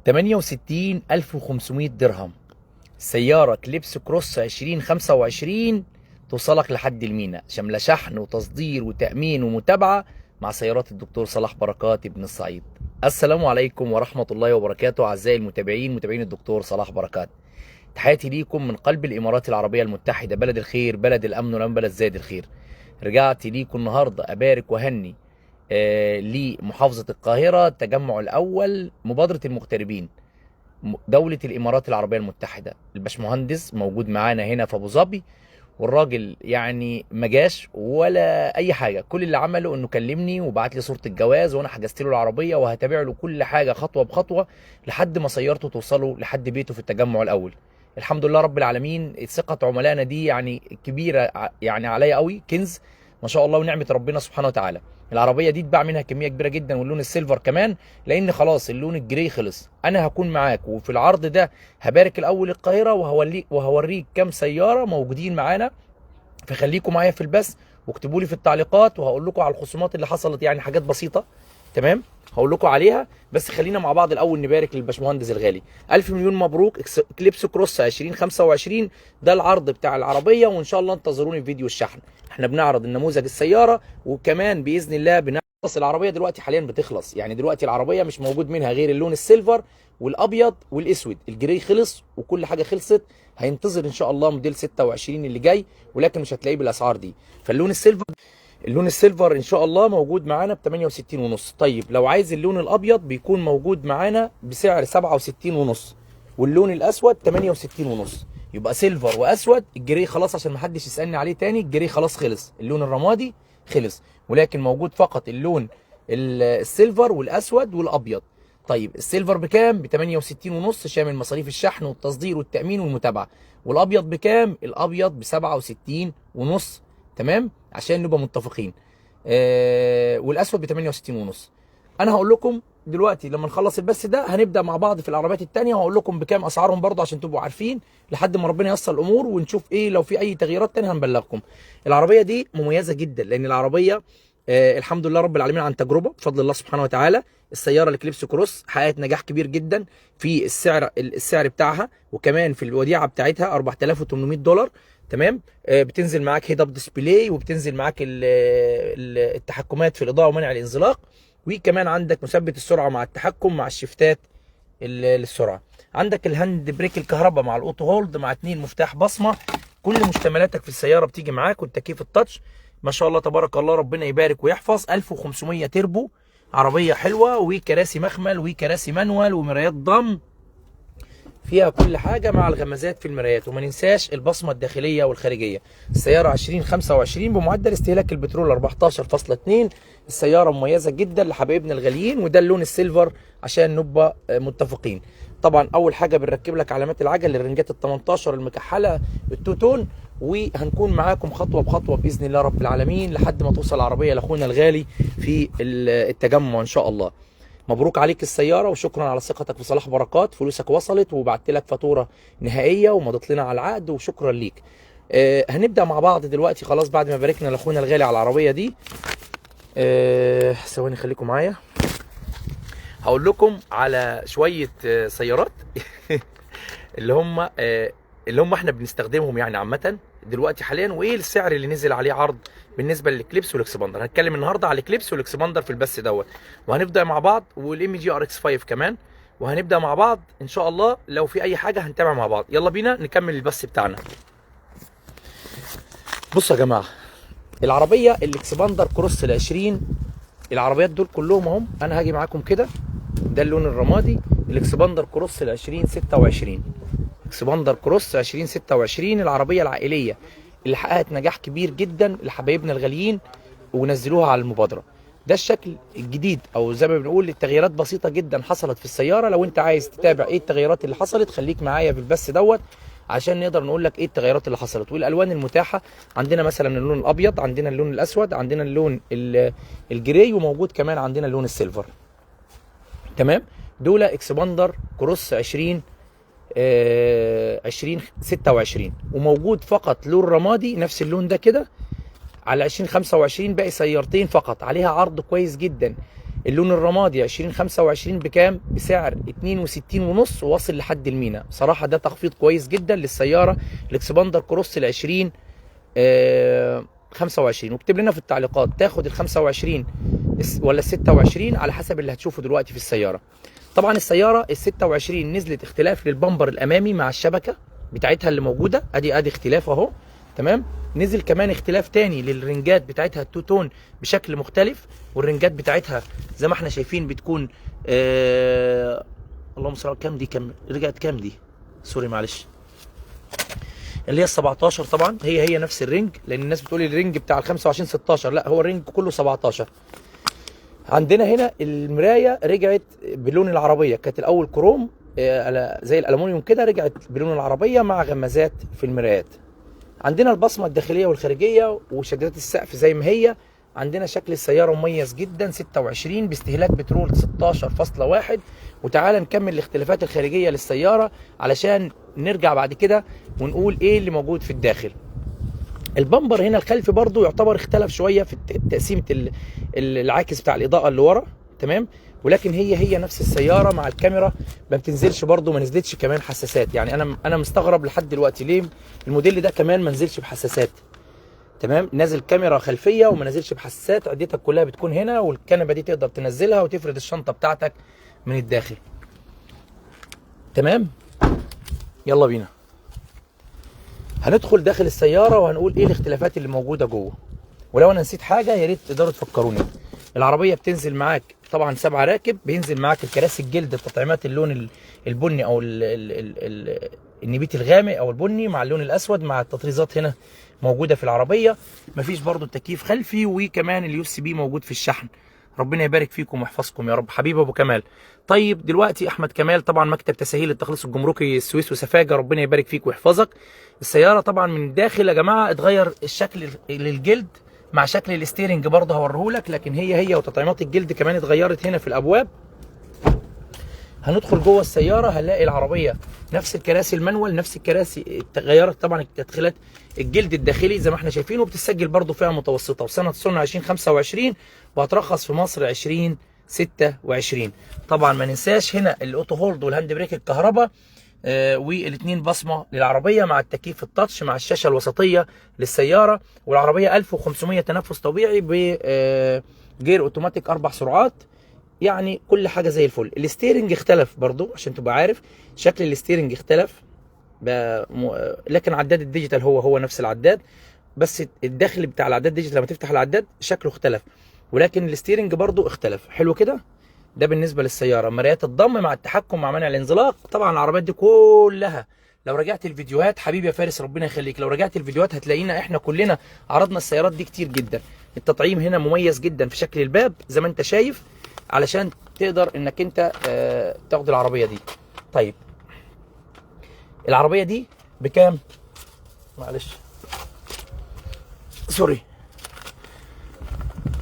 68,500 درهم. سيارة كليبس كروس 2025 توصلك لحد المينا، شاملة شحن وتصدير وتأمين ومتابعة مع سيارات الدكتور صلاح بركات ابن الصعيد. السلام عليكم ورحمة الله وبركاته أعزائي المتابعين، متابعين الدكتور صلاح بركات. تحياتي ليكم من قلب الإمارات العربية المتحدة، بلد الخير، بلد الأمن والأمان، بلد زايد الخير. رجعت ليكم النهاردة أبارك وهني لمحافظة القاهرة، التجمع الأول، مبادرة المغتربين، دولة الإمارات العربية المتحدة. الباشمهندس موجود معانا هنا في أبو ظبي، والراجل يعني ما جاش ولا أي حاجة. كل اللي عمله إنه كلمني وبعت لي صورة الجواز، وأنا حجزت له العربية وهتابع له كل حاجة خطوة بخطوة لحد ما سيارته توصله لحد بيته في التجمع الأول. الحمد لله رب العالمين. ثقة عملائنا دي يعني كبيرة، يعني عليا قوي، كنز ما شاء الله ونعمة ربنا سبحانه وتعالى. العربيه دي اتباع منها كميه كبيره جدا، واللون السيلفر كمان، لان خلاص اللون الجري خلص. انا هكون معاك وفي العرض ده هبارك الاول القاهره، وهوريك كام سياره موجودين معانا، فخليكم معايا في البث واكتبوا لي في التعليقات، وهقول لكم على الخصومات اللي حصلت، يعني حاجات بسيطه تمام هقول لكم عليها. بس خلينا مع بعض الاول نبارك للباشمهندس الغالي. الف مليون مبروك. كليبس كروس 2025 ده العرض بتاع العربيه، وان شاء الله انتظروني في فيديو الشحن. احنا بنعرض النموذج السياره، وكمان باذن الله بنخلص العربيه. دلوقتي حاليا بتخلص، يعني دلوقتي العربيه مش موجود منها غير اللون السيلفر والابيض والاسود. الجري خلص وكل حاجه خلصت. هينتظر ان شاء الله موديل 26 اللي جاي، ولكن مش هتلاقيه بالاسعار دي. فاللون السيلفر ان شاء الله موجود معانا ب 68 ونص. طيب لو عايز اللون الابيض بيكون موجود معانا بسعر 67 ونص، واللون الاسود 68 ونص. يبقى سيلفر واسود. الجري خلاص عشان ما حدش يسالني عليه تاني، الجري خلاص خلص، اللون الرمادي خلص، ولكن موجود فقط اللون السيلفر والاسود والابيض. طيب السيلفر بكام؟ ب 68 ونص، شامل مصاريف الشحن والتصدير والتامين والمتابعه. والابيض بكام؟ الابيض ب 67 ونص، تمام، عشان نبقى متفقين. والاسود ب 68 ونص. انا هقول لكم دلوقتي لما نخلص البث ده هنبدا مع بعض في العربيات الثانيه، وهقول لكم بكام اسعارهم برضه عشان تبقوا عارفين، لحد ما ربنا ييسر الامور ونشوف ايه لو في اي تغييرات ثانيه هنبلغكم. العربيه دي مميزه جدا، لان العربيه الحمد لله رب العالمين عن تجربه بفضل الله سبحانه وتعالى. السياره الكليبس كروس حققت نجاح كبير جدا في السعر بتاعها، وكمان في الوديعه بتاعتها 4800 دولار، تمام. بتنزل معاك هيد اب ديسبلاي، وبتنزل معاك التحكمات في الاضاءه ومنع الانزلاق، وكمان عندك مثبت السرعه مع التحكم مع الشفتات للسرعه. عندك الهاند بريك الكهرباء مع الاوتو هولد مع 2 مفتاح بصمه. كل مشتملاتك في السياره بتيجي معاك، والتكييف التاتش ما شاء الله تبارك الله ربنا يبارك ويحفظ. 1500 تربو، عربيه حلوه، وكراسي مخمل وكراسي مانوال ومرايات ضم، فيها كل حاجه مع الغمازات في المرايات. وما ننساش البصمه الداخليه والخارجيه. السياره 2025 بمعدل استهلاك البترول 14.2. السياره مميزه جدا لحبايبنا الغاليين، وده اللون السيلفر عشان نبقى متفقين. طبعا اول حاجه بنركب لك علامات العجل، الرنجات ال 18 المكحله التوتون، وهنكون معاكم خطوه بخطوه باذن الله رب العالمين لحد ما توصل العربيه لاخونا الغالي في التجمع ان شاء الله. مبروك عليك السياره، وشكرا على ثقتك في صلاح بركات. فلوسك وصلت، وبعت لك فاتوره نهائيه، ومضيت لنا على العقد، وشكرا ليك. هنبدا مع بعض دلوقتي خلاص بعد ما باركنا لاخونا الغالي على العربيه دي. ثواني خليكم معايا، هقول لكم على شويه سيارات اللي هم احنا بنستخدمهم يعني عامه دلوقتي حاليا، وايه السعر اللي نزل عليه عرض بالنسبه للكليبس والاكسباندر. هنتكلم النهارده على الكليبس والاكسباندر في البث دوت، وهنبدا مع بعض، والام جي ار اكس 5 كمان، وهنبدا مع بعض ان شاء الله. لو في اي حاجه هنتابع مع بعض. يلا بينا نكمل البث بتاعنا. بصوا يا جماعه، العربيه الاكسباندر كروس ال20، العربيات دول كلهم اهم. انا هاجي معاكم كده، ده اللون الرمادي، الاكسباندر كروس ال2026، اكسباندر كروس 2026، العربيه العائليه اللي حققت نجاح كبير جدا لحبايبنا الغاليين ونزلوها على المبادره. ده الشكل الجديد، او زي ما بنقول التغييرات بسيطه جدا حصلت في السياره. لو انت عايز تتابع ايه التغييرات اللي حصلت، خليك معايا في البث دوت عشان نقدر نقول لك ايه التغييرات اللي حصلت. والالوان المتاحه عندنا مثلا اللون الابيض، عندنا اللون الاسود، عندنا اللون الجراي، وموجود كمان عندنا اللون السيلفر، تمام. دول اكسباندر كروس 2026، وموجود فقط لون رمادي نفس اللون ده كده على 2025. باقي سيارتين فقط عليها عرض كويس جدا اللون الرمادي 2025 بكام؟ بسعر 62 ونص واصل لحد المينا. بصراحه ده تخفيض كويس جدا للسياره الاكسباندر كروس ال 20 25. واكتب لنا في التعليقات تاخد ال 25 ولا ال 26 على حسب اللي هتشوفه دلوقتي في السياره. طبعا السياره ال 26 نزلت اختلاف للبمبر الامامي مع الشبكه بتاعتها اللي موجوده، ادي اختلاف اهو. تمام. نزل كمان اختلاف تاني للرنجات بتاعتها التو تون بشكل مختلف، والرنجات بتاعتها زي ما احنا شايفين بتكون اللهم صل على كام دي، كام رجعت كام دي؟ سوري معلش، اللي هي ال 17 طبعا هي نفس الرنج، لان الناس بتقول الرنج بتاع ال 25 16، لا هو الرنج كله 17. عندنا هنا المرايه رجعت بلون العربيه، كانت الاول كروم زي الالومنيوم كده، رجعت بلون العربيه مع غمازات في المرايات. عندنا البصمه الداخليه والخارجيه وشدادات السقف زي ما هي. عندنا شكل السياره مميز جدا 26 باستهلاك بترول 16.1. وتعالى نكمل الاختلافات الخارجيه للسياره علشان نرجع بعد كده ونقول ايه اللي موجود في الداخل. البمبر هنا الخلفي برضو يعتبر اختلف شويه في تقسيمه العاكس بتاع الاضاءه اللي ورا. تمام. ولكن هي نفس السياره مع الكاميرا ما بتنزلش برضو، ما نزلتش كمان حساسات. يعني انا مستغرب لحد دلوقتي ليه الموديل ده كمان ما نزلش بحساسات. تمام. نازل كاميرا خلفيه وما نزلش بحساسات، عدتك كلها بتكون هنا، والكنبه دي تقدر تنزلها وتفرد الشنطه بتاعتك من الداخل. تمام. يلا بينا هندخل داخل السياره وهنقول ايه الاختلافات اللي موجوده جوه. ولو انا نسيت حاجه يا ريت تقدروا تفكروني. العربيه بتنزل معاك طبعا 7 راكب، بينزل معاك الكراسي الجلد بتطعيمات اللون البني او النبيت الغامق او البني مع اللون الاسود، مع التطريزات هنا موجوده في العربيه. مفيش برضو تكييف خلفي، وكمان اليو اس بي موجود في الشحن. ربنا يبارك فيكم ويحفظكم يا رب. حبيبي ابو كمال. طيب دلوقتي احمد كمال طبعا مكتب تسهيل التخليص الجمركي السويس وسفاجه، ربنا يبارك فيك ويحفظك. السياره طبعا من الداخل يا جماعه اتغير الشكل للجلد مع شكل الستيرنج برضه هوريهولك، لكن هي وتطعيمات الجلد كمان اتغيرت هنا في الابواب. هندخل جوه السياره هنلاقي العربيه نفس الكراسي المانوال، نفس الكراسي اتغيرت طبعا التدخيلات الجلد الداخلي زي ما احنا شايفين، وبتسجل برضه فئه متوسطه وسنه صنع 2025 وهترخص في مصر 2026. طبعا ما ننساش هنا الاوتو هولد والهاند بريك الكهرباء والاثنين بصمه للعربيه مع التكييف التاتش مع الشاشه الوسطيه للسياره. والعربيه 1500 تنفس طبيعي بجير اوتوماتيك 4 سرعات، يعني كل حاجه زي الفل. الستيرنج اختلف برضو عشان تبقى عارف، شكل الستيرنج اختلف لكن عداد الديجيتال هو نفس العداد، بس الداخل بتاع العداد الديجيتال لما تفتح العداد شكله اختلف، ولكن الستيرنج برضو اختلف. حلو كده. ده بالنسبه للسياره. مرايات الضم مع التحكم مع منع الانزلاق. طبعا العربيات دي كلها لو رجعت الفيديوهات حبيبي يا فارس ربنا يخليك، لو رجعت الفيديوهات هتلاقينا احنا كلنا عرضنا السيارات دي كتير جدا. التطعيم هنا مميز جدا في شكل الباب زي ما انت شايف علشان تقدر انك انت تاخد العربيه دي. طيب العربيه دي بكام؟ معلش سوري.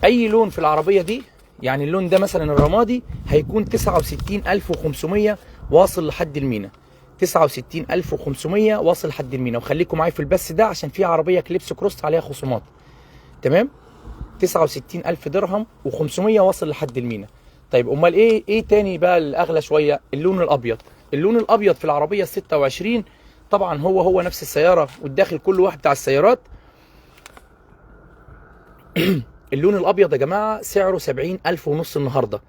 اي لون في العربيه دي، يعني اللون ده مثلا الرمادي هيكون 69500 واصل لحد المينا، 69500 واصل لحد المينا. وخليكم معايا في البث ده عشان في عربيه كليبس كروس عليها خصومات. تمام. 69000 درهم و500 واصل لحد المينا. طيب امال ايه تاني بقى الاغلى شويه؟ اللون الابيض. اللون الابيض في العربيه 26 طبعا هو نفس السياره والداخل كل واحد بتاع السيارات. اللون الابيض يا جماعه سعره 70000 ونص النهارده،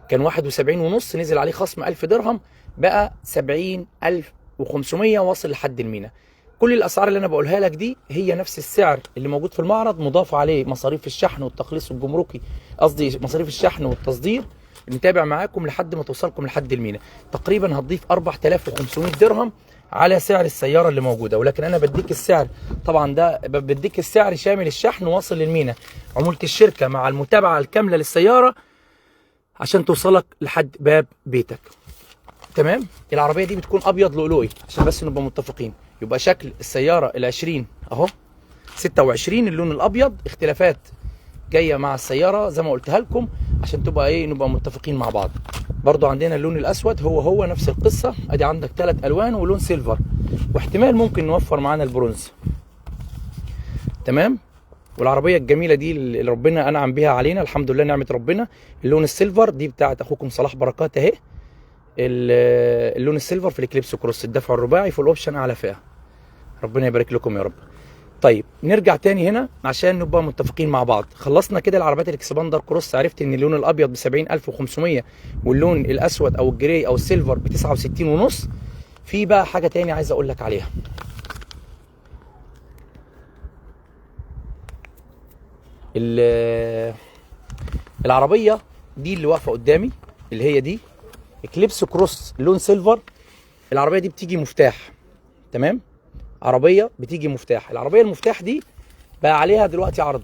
كان 71 ونص نزل عليه خصم 1000 درهم بقى 70500 واصل لحد المينا. كل الاسعار اللي انا بقولها لك دي هي نفس السعر اللي موجود في المعرض، مضاف عليه مصاريف الشحن والتخليص الجمركي، قصدي مصاريف الشحن والتصدير. نتابع معاكم لحد ما توصلكم لحد المينا. تقريبا هتضيف 4500 درهم على سعر السياره اللي موجوده، ولكن انا بديك السعر طبعا ده بديك السعر شامل الشحن واصل للمينا، عموله الشركه مع المتابعه الكامله للسياره عشان توصلك لحد باب بيتك. تمام. العربيه دي بتكون ابيض لؤلؤي عشان بس نبقى متفقين. يبقى شكل السياره ال20 اهو 26 اللون الابيض، اختلافات جايه مع السياره زي ما قلتها لكم عشان تبقى نبقى متفقين مع بعض. برضو عندنا اللون الاسود هو نفس القصه، ادي عندك 3 الوان ولون سيلفر، واحتمال ممكن نوفر معانا البرونز. تمام. والعربيه الجميله دي اللي ربنا انعم بيها علينا، الحمد لله نعمه ربنا، اللون السيلفر دي بتاعت اخوكم صلاح بركات اهي. اللون السيلفر في الاكليبس كروس، الدفع الرباعي في الاوبشن اعلى فئه. ربنا يبارك لكم يا رب. طيب نرجع تاني هنا عشان نبقى متفقين مع بعض. خلصنا كده العربيات الاكسباندر كروس، عرفت ان اللون الابيض ب 70500 واللون الاسود او الجراي او السيلفر ب 69.5. في بقى حاجه تاني عايز اقول لك عليها. العربيه دي اللي واقفه قدامي اللي هي دي اكليبس كروس لون سيلفر. العربيه دي بتيجي مفتاح، تمام؟ عربيه بتيجي مفتاح. العربيه المفتاح دي بقى عليها دلوقتي عرض،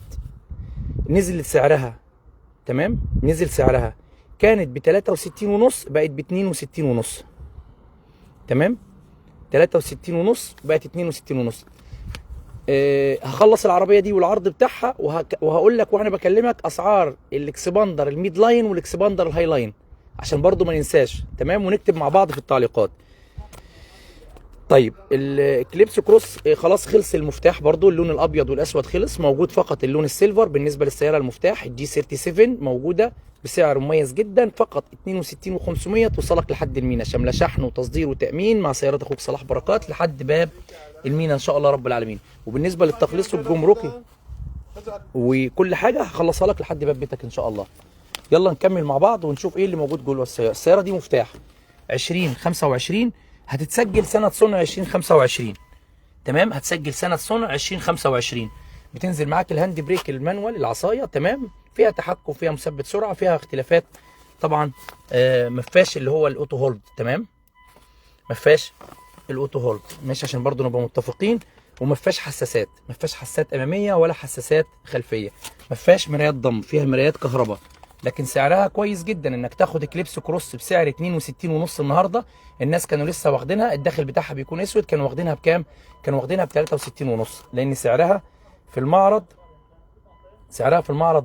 نزل سعرها، تمام؟ نزل سعرها، كانت ب 63.5 بقت ب 62.5، تمام؟ 63.5 بقت 62.5. هخلص العربيه دي والعرض بتاعها وهقول لك وانا بكلمك اسعار الاكسباندر الميد لاين والاكسباندر الهاي لاين عشان برضو ما ننساش، تمام؟ ونكتب مع بعض في التعليقات. طيب الاكليبس كروس خلاص خلص المفتاح برضو، اللون الابيض والاسود خلص، موجود فقط اللون السيلفر. بالنسبه للسياره المفتاح الجي 37 موجوده بسعر مميز جدا، فقط 62.500 توصلك لحد المينا، شامله شحن وتصدير وتامين مع سيارات اخوك صلاح بركات لحد باب المينا ان شاء الله رب العالمين. وبالنسبه للتخليص الجمركي وكل حاجه هخلصها لك لحد باب بيتك ان شاء الله. يلا نكمل مع بعض ونشوف ايه اللي موجود جوه السياره. السياره دي مفتاح 2025، هتتسجل سنه صنع 2025، تمام؟ هتسجل سنه صنع 2025. بتنزل معاك الهاند بريك المانوال العصايه، تمام؟ فيها تحكم، فيها مثبت سرعه، فيها اختلافات طبعا. ما فيهاش اللي هو الاوتو هولد، تمام؟ ما فيهاش الاوتو هولد، ماشي؟ عشان برضو نبقى متفقين. وما فيهاش حساسات، ما فيهاش حساسات اماميه ولا حساسات خلفيه، ما فيهاش مرايات ضم، فيها مرايات كهرباء. لكن سعرها كويس جدا انك تاخد اكليبس كروس بسعر 62.5 النهارده. الناس كانوا لسه واخدينها، الداخل بتاعها بيكون اسود، كانوا واخدينها بكام؟ كانوا واخدينها ب 63.5، لان سعرها في المعرض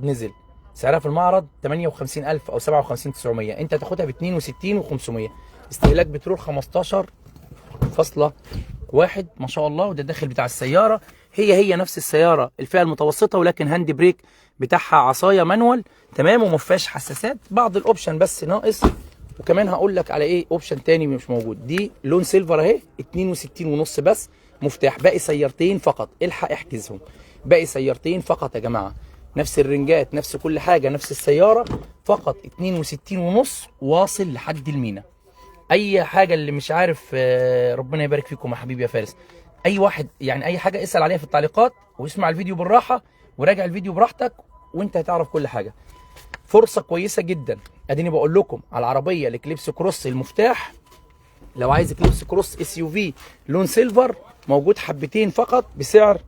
نزل. سعرها في المعرض 58,000 او 57,900، انت هتاخدها ب 62.500. استهلاك بترول 15.1 ما شاء الله. وده الداخل بتاع السياره، هي نفس السياره الفئه المتوسطه، ولكن هاند بريك بتاعها عصايه مانوال، تمام؟ وما فيهاش حساسات، بعض الاوبشن بس ناقص. وكمان هقول لك على ايه اوبشن تاني مش موجود. دي لون سيلفر اهي 62.5 بس مفتاح، باقي سيارتين فقط، الحق احجزهم، باقي سيارتين فقط يا جماعه، نفس الرنجات نفس كل حاجه نفس السياره، فقط 62.5 واصل لحد المينا. اي حاجه اللي مش عارف ربنا يبارك فيكم يا حبيبي يا فارس، اي واحد يعني اي حاجه اسال عليها في التعليقات، واسمع الفيديو بالراحه وراجع الفيديو براحتك، وانت هتعرف كل حاجه. فرصه كويسه جدا، اديني بقول لكم على العربيه الاكليبس كروس المفتاح. لو عايز اكليبس كروس اس يو في لون سيلفر موجود حبتين فقط، بسعر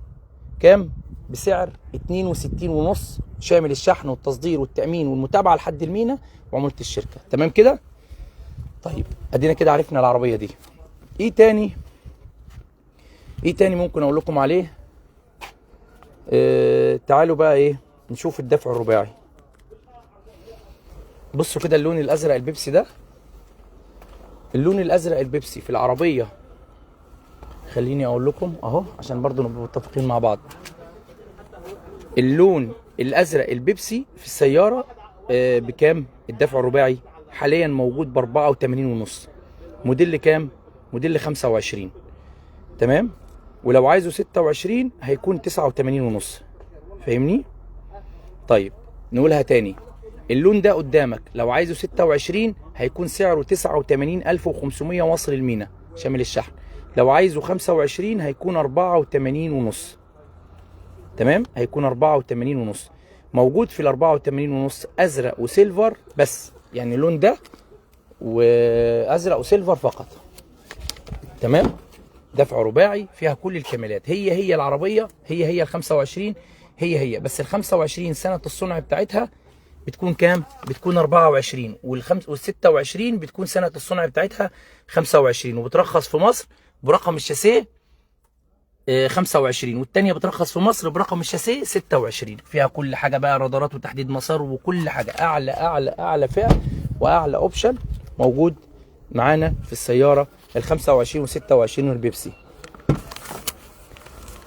كام؟ بسعر 62.5 شامل الشحن والتصدير والتامين والمتابعه لحد المينا وعموله الشركه، تمام كده؟ طيب ادينا كده عرفنا العربيه دي. ايه تاني ممكن اقول لكم عليه؟ تعالوا بقى ايه نشوف الدفع الرباعي. بصوا كده اللون الازرق البيبسي ده، اللون الازرق البيبسي في العربيه، خليني اقول لكم اهو عشان برضو نبقى متفقين مع بعض. اللون الازرق البيبسي في السياره بكام؟ الدفع الرباعي حاليا موجود ب 84.5. موديل كام؟ موديل 25، تمام؟ ولو عايزه 26 هيكون 89.5، فاهمني؟ طيب نقولها تاني، اللون ده قدامك لو عايزه 26 هيكون سعره 89,500 واصل المينا شامل الشحن. لو عايزه 25 هيكون 84.5، تمام؟ هيكون 84.5. موجود في ال 84.5 ازرق وسيلفر بس، يعني اللون ده وازرق وسيلفر فقط، تمام؟ دفع رباعي فيها كل الكمالات، هي العربيه هي ال 25 هي بس ال 25 سنه الصنع بتاعتها بتكون كام؟ بتكون 24، وال 26 بتكون سنه الصنع بتاعتها 25، وبترخص في مصر برقم الشاسيه 25، والثانيه بترخص في مصر برقم الشاسيه 26. فيها كل حاجه بقى، رادارات وتحديد مسار وكل حاجه، اعلى فئه واعلى اوبشن موجود معانا في السياره ال 25 و 26 والبيبسي،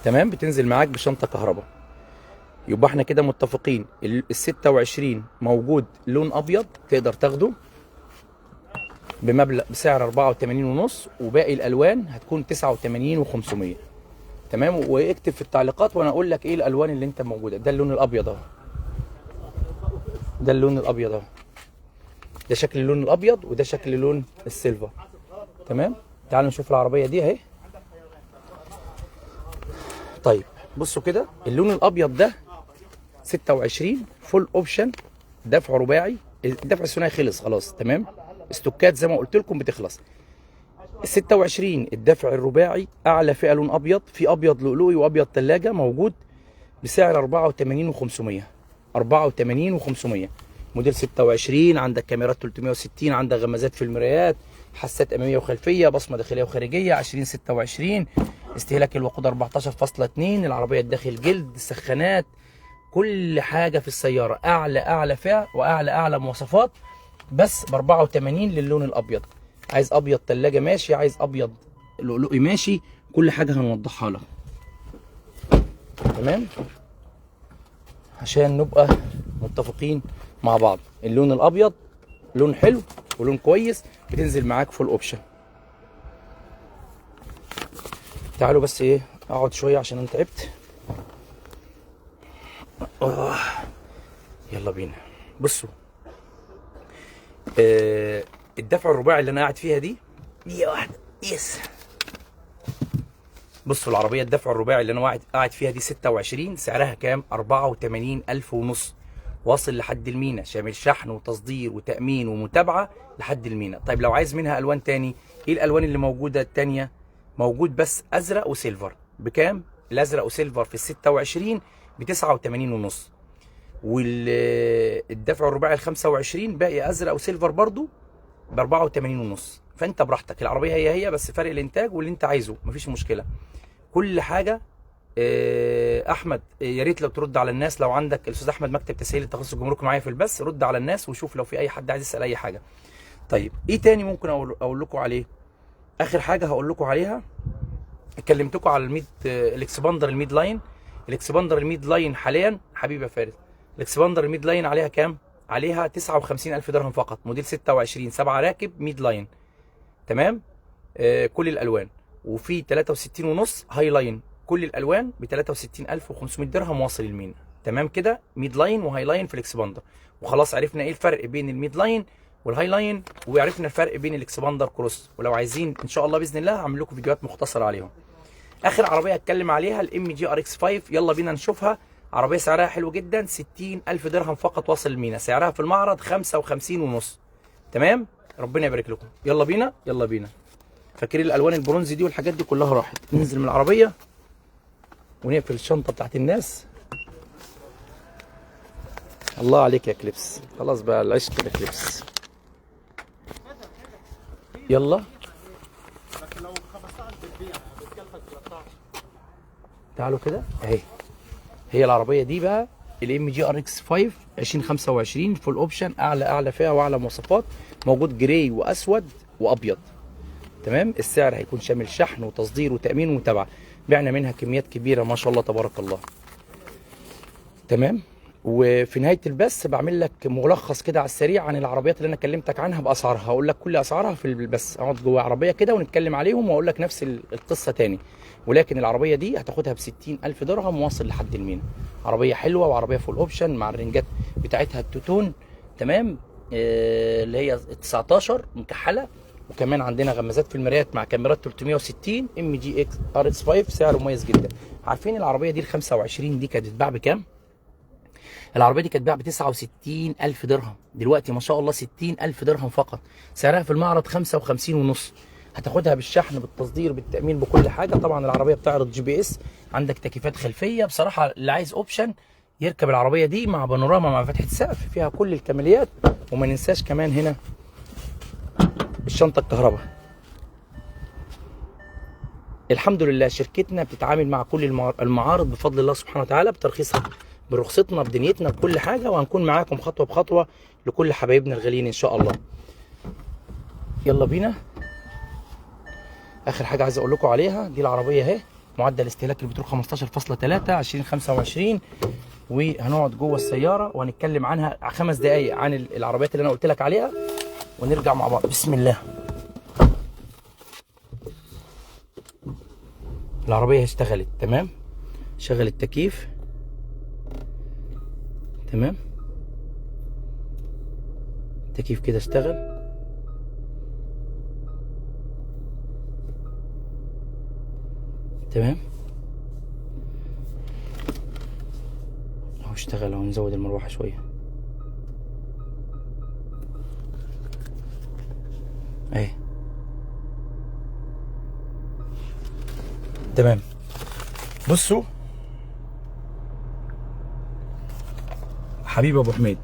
تمام؟ بتنزل معاك بشنطه كهرباء. يبقى احنا كده متفقين. ال 26 موجود لون ابيض تقدر تاخده بمبلغ بسعر 84 ونص، وباقي الالوان هتكون 89 و500. تمام. واكتب في التعليقات وانا اقول لك ايه الالوان اللي انت موجوده. ده اللون الابيض اهو، ده اللون الابيض اهو، ده شكل اللون الابيض وده شكل لون السيلفر. تمام. تعالوا نشوف العربيه دي اهي. طيب بصوا كده، اللون الابيض ده 26 فول اوبشن، دفع رباعي. الدفع الثنائي خلص خلاص. تمام. استوكات زي ما قلت لكم بتخلص. ال 26 الدفع الرباعي اعلى فئه لون ابيض، في ابيض لؤلؤي وابيض ثلاجه موجود بسعر 84 و500. 84 و500 موديل 26. عندك كاميرات 360، عندك غمازات في المرايات، حسات اماميه وخلفيه، بصمه داخليه وخارجيه. 2026 استهلاك الوقود 14.2. العربيه الداخل جلد، سخانات، كل حاجه في السياره اعلى فئه واعلى مواصفات، بس ب 84 للون الابيض. عايز ابيض ثلاجه ماشي، عايز ابيض لؤلؤي ماشي، كل حاجه هنوضحها لك. تمام، عشان نبقى متفقين مع بعض. اللون الابيض لون حلو ولون كويس، بتنزل معاك فول اوبشن. تعالوا بس ايه اقعد شويه عشان انا تعبت. يلا بينا. بصوا الدفع الرباعي اللي انا قاعد فيها دي 101 يس. بصوا العربيه الدفع الرباعي اللي انا قاعد فيها دي 26، سعرها كام؟ 84,000 ونص، واصل لحد المينا، شامل شحن وتصدير وتامين ومتابعه لحد المينا. طيب لو عايز منها الوان تاني، ايه الالوان اللي موجوده التانيه؟ موجود بس ازرق وسيلفر. بكام؟ الازرق وسيلفر في ال 26 ب 89 ونص، والدفع الرباعي ال 25 باقي ازرق وسيلفر برضو ب 84 ونص. فانت براحتك، العربيه هي بس فرق الانتاج واللي انت عايزه مفيش مشكله. كل حاجه. احمد يا ريت لو ترد على الناس، لو عندك الاستاذ احمد مكتب تسهيل التخصص الجمركي معايا في البث، رد على الناس وشوف لو في اي حد عايز يسال اي حاجه. طيب ايه تاني ممكن اقول لكم عليه؟ اخر حاجه هقول لكم عليها، كلمتكم على الميد الاكسباندر الميد لاين. الاكسباندر الميد لاين حاليا حبيبي يا فارس، الاكسباندر الميد لاين عليها كام؟ عليها 59,000 درهم فقط. موديل 26 7 راكب ميد لاين. تمام. كل الالوان. وفي 63 ونص هاي لاين، كل الالوان ب 63,500 درهم واصل المينا. تمام كده، ميد لاين وهاي لاين في الاكسباندر. وخلاص عرفنا ايه الفرق بين الميد لاين والهاي لاين، وعرفنا الفرق بين الاكسباندر كروس. ولو عايزين ان شاء الله باذن الله هعمل لكم فيديوهات مختصره عليهم. اخر عربيه هتكلم عليها الام جي ار اكس 5، يلا بينا نشوفها. عربيه سعرها حلو جدا، 60,000 درهم فقط واصل المينا، سعرها في المعرض 55 ونص. تمام، ربنا يبارك لكم. يلا بينا يلا بينا. فاكرين الالوان البرونزي دي والحاجات دي كلها راحت. ننزل من العربيه ونقفل الشنطه بتاعت الناس. الله عليك يا كليبس، خلاص بقى العشق كده كليبس. يلا تعالوا كده اهي. هي العربيه دي بقى الام جي ار اكس 5 2025 فول اوبشن، اعلى فئه واعلى مواصفات، موجود جراي واسود وابيض. تمام. السعر هيكون شامل شحن وتصدير وتامين ومتابعه. بعنا منها كميات كبيره ما شاء الله تبارك الله. تمام. وفي نهايه البث بعمل لك ملخص كده على السريع عن العربيات اللي انا كلمتك عنها باسعارها، هقول لك كل اسعارها في البث. اقعد جوه عربيه كده ونتكلم عليهم واقول لك نفس القصه تاني. ولكن العربيه دي هتاخدها ب 60,000 درهم واصل لحد المينا. عربيه حلوه وعربيه فول اوبشن مع الرنجات بتاعتها التوتون. تمام. اللي هي 19 مكحله، وكمان عندنا غمازات في المرايات مع كاميرات 360 ام جي اكس ار اكس 5. سعره مميز جدا. عارفين العربيه دي ال 25 دي كانت بتتباع بكام؟ العربيه دي كانت بتتباع ب 69,000 درهم، دلوقتي ما شاء الله 60,000 درهم فقط. سعرها في المعرض 55 ونص. هتاخدها بالشحن بالتصدير بالتامين بكل حاجه. طبعا العربيه بتعرض جي بي اس، عندك تكييفات خلفيه. بصراحه اللي عايز اوبشن يركب العربيه دي مع بانوراما مع فتحه سقف، فيها كل الكماليات. وما ننساش كمان هنا الشنطه الكهرباء. الحمد لله شركتنا بتتعامل مع كل المعارض بفضل الله سبحانه وتعالى، بترخيصها برخصتنا بدنيتنا بكل حاجه، وهنكون معاكم خطوه بخطوه لكل حبايبنا الغاليين ان شاء الله. يلا بينا. اخر حاجه عايز اقول لكم عليها، دي العربيه اهي، معدل استهلاك البترول 15.3 2025، وهنقعد جوه السياره وهنتكلم عنها 5 دقايق عن العربيات اللي انا قلت لك عليها، ونرجع مع بعض. بسم الله. العربيه اشتغلت تمام، شغل التكييف تمام، التكييف كده اشتغل تمام اهو، اشتغل اهو. نزود المروحه شويه اهي تمام. بصوا حبيبي ابو حميد،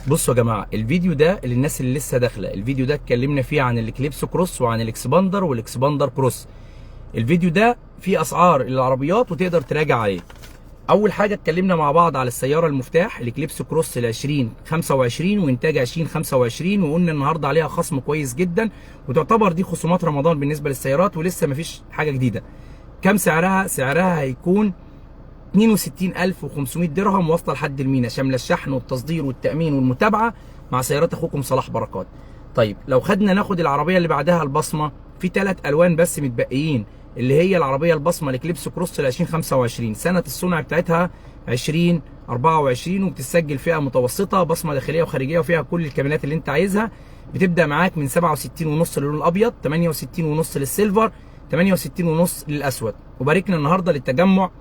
بصوا يا جماعه، الفيديو ده للناس اللي لسه داخله، الفيديو ده اتكلمنا فيه عن الاكليبس كروس وعن الاكسباندر والاكسباندر كروس. الفيديو ده فيه اسعار العربيات وتقدر تراجع عليه. اول حاجه اتكلمنا مع بعض على السياره المفتاح الاكليبس كروس ال 2025 وانتاج 2025، وقلنا النهارده عليها خصم كويس جدا، وتعتبر دي خصومات رمضان بالنسبه للسيارات ولسه مفيش حاجه جديده. كم سعرها؟ سعرها هيكون 62500 درهم واصله لحد المينا، شامله الشحن والتصدير والتامين والمتابعه مع سيارات اخوكم صلاح بركات. طيب لو ناخد العربيه اللي بعدها البصمه، في 3 الوان بس متبقيين، اللي هي العربيه البصمه الاكليبس كروس ال 2025، سنه الصنع بتاعتها 2024، وبتسجل فئه متوسطه، بصمه داخليه وخارجيه، وفيها كل الكاميرات اللي انت عايزها. بتبدا معاك من 67.5 للون الابيض، 68.5 للسيلفر، 68.5 للاسود. وباركنا النهارده للتجمع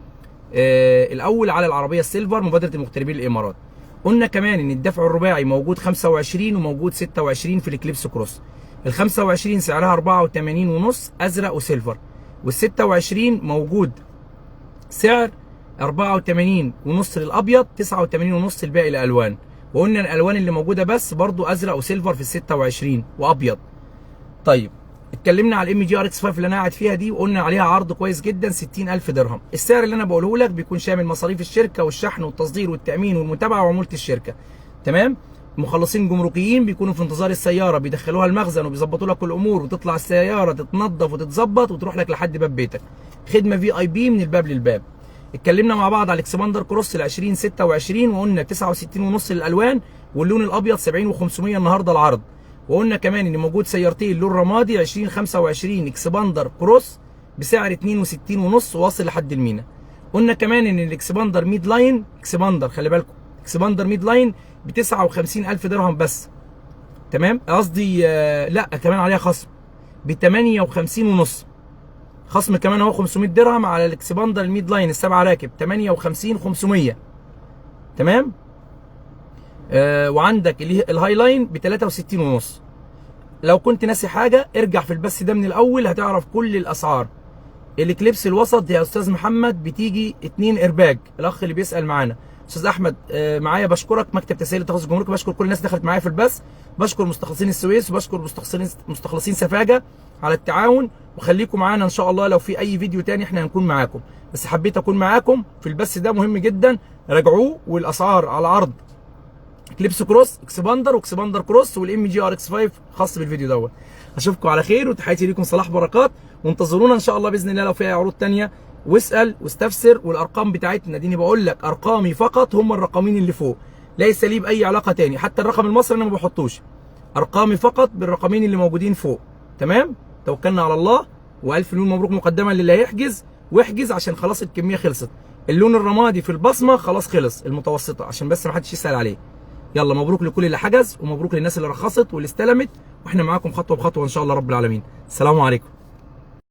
الاول على العربيه السيلفر مبادره المغتربين الامارات. قلنا كمان ان الدفع الرباعي موجود 25 وموجود 26 في الاكليبس كروس. ال 25 سعرها 84.5 ازرق وسيلفر، وال 26 موجود سعر 84.5 للابيض، 89.5 الباقي الالوان. وقلنا الالوان اللي موجوده بس برضو ازرق وسيلفر في ال 26 وابيض. طيب اتكلمنا على الام جي ار اكس 5 اللي انا قاعد فيها دي، وقلنا عليها عرض كويس جدا 60000 درهم. السعر اللي انا بقوله لك بيكون شامل مصاريف الشركه والشحن والتصدير والتامين والمتابعه وعموله الشركه تمام. مخلصين جمركيين بيكونوا في انتظار السياره، بيدخلوها المخزن وبيظبطوا لك الامور، وتطلع السياره تتنظف وتتظبط وتروح لك لحد باب بيتك، خدمه في اي بي من الباب للباب. اتكلمنا مع بعض على الاكسباندر كروس ال 2026، وقلنا 69.5 للالوان، واللون الابيض 70 و500 النهارده العرض. وقلنا كمان ان موجود سيارتين لون رمادي 2025 اكسباندر كروس بسعر 62.5 واصل لحد المينا. قلنا كمان ان الاكسباندر ميد لاين، اكسباندر خلي بالكم، اكسباندر ميد لاين ب 59000 درهم بس تمام، قصدي لا كمان عليها خصم ب 58.5، خصم كمان اهو 500 درهم على الاكسباندر الميد لاين السبعه راكب 58,500 تمام. وعندك الهاي لاين ب 63.5. لو كنت ناسي حاجه ارجع في البث ده من الاول هتعرف كل الاسعار. الاكليبس الوسط يا استاذ محمد بتيجي 2 ارباج، الاخ اللي بيسال معانا استاذ احمد معايا، بشكرك مكتب تسهيل التخصص الجمركي، بشكر كل الناس دخلت معايا في البث، بشكر مستخلصين السويس وبشكر مستخلصين سفاجه على التعاون، وخليكم معانا ان شاء الله. لو في اي فيديو تاني احنا هنكون معاكم، بس حبيت اكون معاكم في البث ده مهم جدا، راجعوه. والاسعار على عرض اكليبس كروس، اكسباندر واكسباندر كروس، والام جي ار اكس 5 خاص بالفيديو دوت. اشوفكم على خير، وتحياتي ليكم صلاح بركات، وانتظرونا ان شاء الله باذن الله لو في عروض ثانيه، واسال واستفسر. والارقام بتاعتنا دي بقول لك ارقامي فقط هم الرقمين اللي فوق، ليس لي باي علاقه ثاني، حتى الرقم المصري انا ما بحطوش، ارقامي فقط بالرقمين اللي موجودين فوق تمام. توكلنا على الله، والف مليون مبروك مقدما للي هيحجز، واحجز عشان خلاص الكميه خلصت. اللون الرمادي في البصمه خلاص خلص المتوسطه، عشان بس ما حدش يسال عليه. يلا مبروك لكل اللي حجز، ومبروك للناس اللي رخصت واللي استلمت، واحنا معاكم خطوه بخطوه ان شاء الله رب العالمين. السلام عليكم.